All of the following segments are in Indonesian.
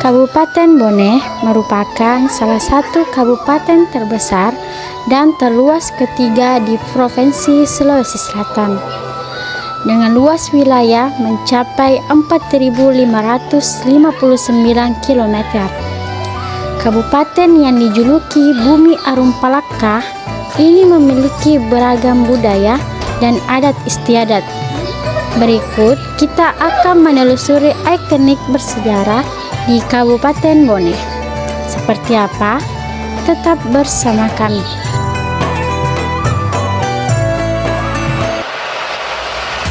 Kabupaten Bone merupakan salah satu kabupaten terbesar dan terluas ketiga di Provinsi Sulawesi Selatan, dengan luas wilayah mencapai 4.559 km. Kabupaten yang dijuluki Bumi Arum Palaka ini memiliki beragam budaya dan adat istiadat. Berikut kita akan menelusuri ikonik bersejarah di Kabupaten Bone. Seperti apa? Tetap bersama kami.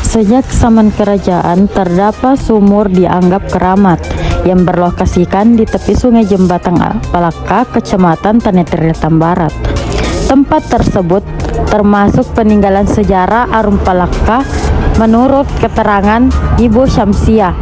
Sejak zaman kerajaan terdapat sumur dianggap keramat yang berlokasikan di tepi Sungai Jembatan Palaka, Kecamatan Tanah Barat. Tempat tersebut termasuk peninggalan sejarah Arum Palaka menurut keterangan Ibu Syamsiah.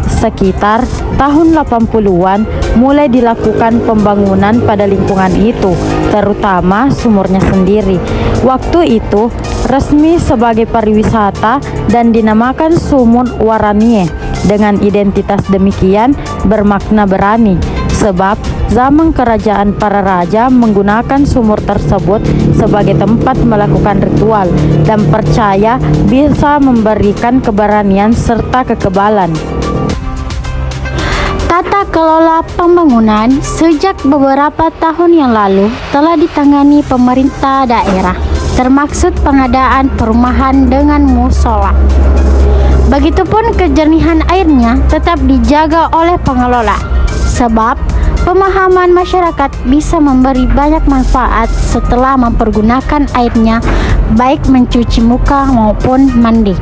Sekitar tahun 80-an mulai dilakukan pembangunan pada lingkungan itu, terutama sumurnya sendiri. Waktu itu resmi sebagai pariwisata dan dinamakan Sumur Waranie. Dengan identitas demikian bermakna berani, sebab zaman kerajaan para raja menggunakan sumur tersebut sebagai tempat melakukan ritual dan percaya bisa memberikan keberanian serta kekebalan. Tata kelola pembangunan sejak beberapa tahun yang lalu telah ditangani pemerintah daerah, termaksud pengadaan perumahan dengan musola. Begitupun kejernihan airnya tetap dijaga oleh pengelola, sebab pemahaman masyarakat bisa memberi banyak manfaat setelah mempergunakan airnya, baik mencuci muka maupun mandi.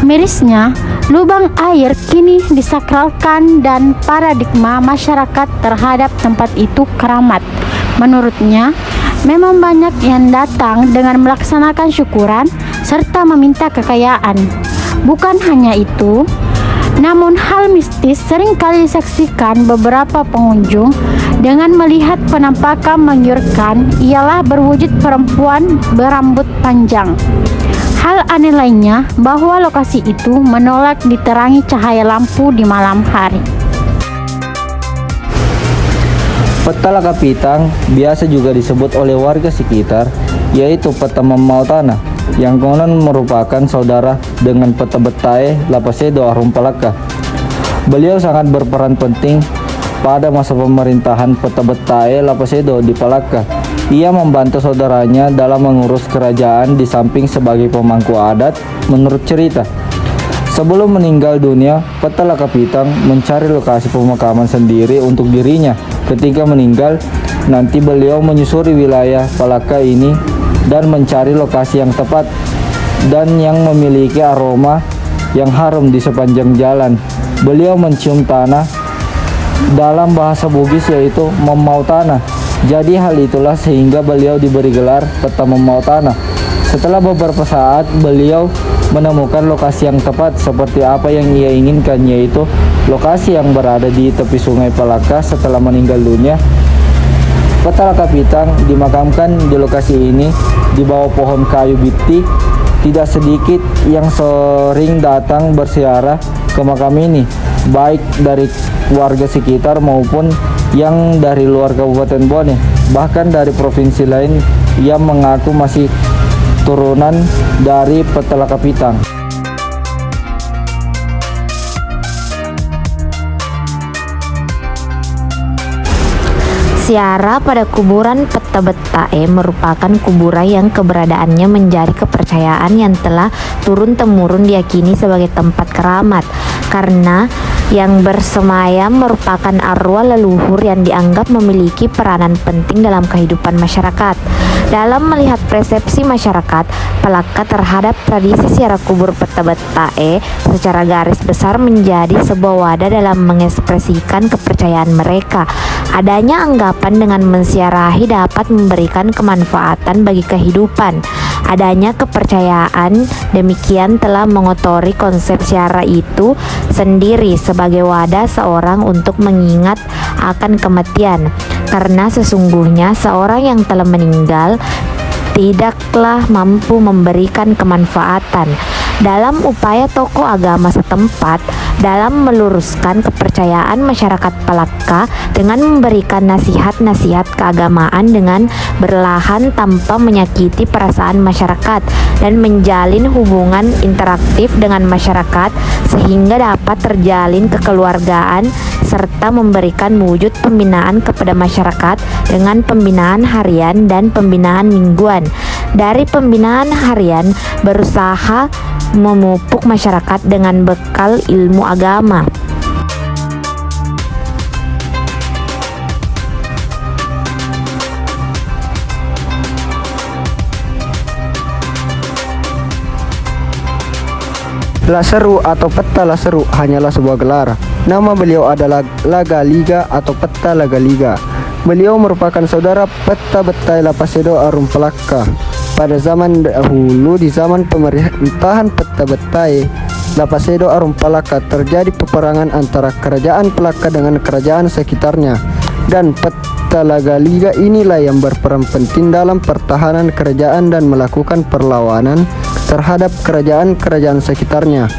Mirisnya, lubang air kini disakralkan dan paradigma masyarakat terhadap tempat itu keramat. Menurutnya, memang banyak yang datang dengan melaksanakan syukuran serta meminta kekayaan. Bukan hanya itu, namun hal mistis seringkali disaksikan beberapa pengunjung dengan melihat penampakan menggiurkan, ialah berwujud perempuan berambut panjang. Hal aneh lainnya bahwa lokasi itu menolak diterangi cahaya lampu di malam hari. Peta Lakapitang biasa juga disebut oleh warga sekitar, yaitu peta Memau Tanah, yang konon merupakan saudara dengan peta Betae Lapasedo Arum Palaka. Beliau sangat berperan penting pada masa pemerintahan peta Betae Lapasedo di Palaka. Ia membantu saudaranya dalam mengurus kerajaan di samping sebagai pemangku adat menurut cerita. Sebelum meninggal dunia, Peta Lakapitang mencari lokasi pemakaman sendiri untuk dirinya. Ketika meninggal, nanti beliau menyusuri wilayah Palaka ini dan mencari lokasi yang tepat dan yang memiliki aroma yang harum di sepanjang jalan. Beliau mencium tanah, dalam bahasa Bugis yaitu Memau Tanah. Jadi hal itulah sehingga beliau diberi gelar Peta Memau Tanah. Setelah beberapa saat, beliau menemukan lokasi yang tepat seperti apa yang ia inginkan, yaitu lokasi yang berada di tepi Sungai Palaka. Setelah meninggal dunia, Peta Lakapitang dimakamkan di lokasi ini di bawah pohon kayu biti. Tidak sedikit yang sering datang berziarah ke makam ini, baik dari warga sekitar maupun yang dari luar Kabupaten Bone, bahkan dari provinsi lain yang mengaku masih turunan dari Peta Lakapitang. Ziarah pada kuburan Peta Betae merupakan kuburan yang keberadaannya menjadi kepercayaan yang telah turun-temurun diyakini sebagai tempat keramat, karena yang bersemayam merupakan arwah leluhur yang dianggap memiliki peranan penting dalam kehidupan masyarakat. Dalam melihat persepsi masyarakat Palaka terhadap tradisi ziarah kubur Peta Betae, secara garis besar menjadi sebuah wadah dalam mengekspresikan kepercayaan mereka. Adanya anggapan dengan menziarahi dapat memberikan kemanfaatan bagi kehidupan. Adanya kepercayaan demikian telah mengotori konsep ziarah itu sendiri sebagai wadah seorang untuk mengingat akan kematian, karena sesungguhnya seorang yang telah meninggal tidaklah mampu memberikan kemanfaatan. Dalam upaya tokoh agama setempat dalam meluruskan kepercayaan masyarakat Palaka dengan memberikan nasihat-nasihat keagamaan dengan berlahan tanpa menyakiti perasaan masyarakat dan menjalin hubungan interaktif dengan masyarakat sehingga dapat terjalin kekeluargaan serta memberikan wujud pembinaan kepada masyarakat dengan pembinaan harian dan pembinaan mingguan. Dari pembinaan harian berusaha memupuk masyarakat dengan bekal ilmu agama. Laseru atau Peta Laseru hanyalah sebuah gelar. Nama beliau adalah Laga Liga atau Peta Laga Liga. Beliau merupakan saudara Peta Betai Lapasedo Arum Palaka. Pada zaman dahulu, di zaman pemerintahan Peta Betai Lapasedo Arum Palaka, terjadi peperangan antara kerajaan Palaka dengan kerajaan sekitarnya. Dan Peta Laga Liga inilah yang berperan penting dalam pertahanan kerajaan dan melakukan perlawanan terhadap kerajaan-kerajaan sekitarnya.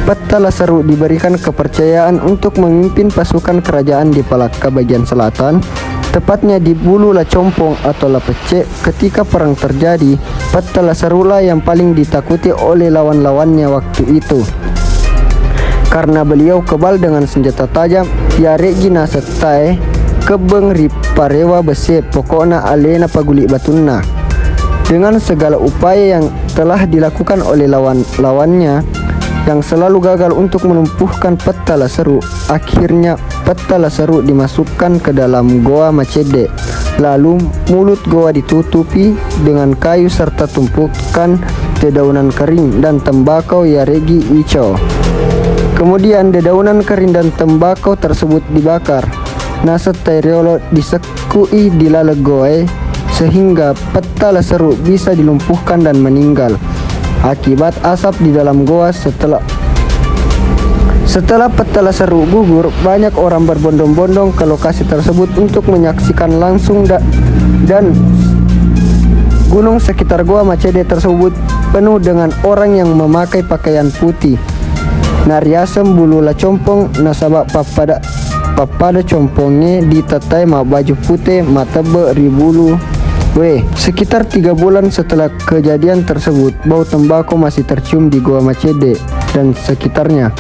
Peta Laseru diberikan kepercayaan untuk memimpin pasukan kerajaan di Palaka bagian selatan, tepatnya di Bulu Lacompong atau Lapece. Ketika perang terjadi, Peta Laserulah yang paling ditakuti oleh lawan-lawannya waktu itu. Karena beliau kebal dengan senjata tajam, ya regina setai kebeng riparewa bese pokokna alena paguli batunna. Dengan segala upaya yang telah dilakukan oleh lawan-lawannya yang selalu gagal untuk melumpuhkan Peta Laseru, akhirnya Peta Laseru dimasukkan ke dalam goa Macede. Lalu mulut goa ditutupi dengan kayu serta tumpukan dedaunan kering dan tembakau yaregi ico. Kemudian dedaunan kering dan tembakau tersebut dibakar. Naset Tairiolo disekui di lalegoe sehingga Peta Laseru bisa dilumpuhkan dan meninggal akibat asap di dalam goa. Setelah Peta Laseru gugur, banyak orang berbondong-bondong ke lokasi tersebut untuk menyaksikan langsung dan gunung sekitar goa Macede tersebut penuh dengan orang yang memakai pakaian putih. Nariasem Bulu Lacompong nasabak papada compongnya ditatai ma baju putih matebe ribulu. Sekitar 3 bulan setelah kejadian tersebut, bau tembakau masih tercium di goa Macede dan sekitarnya.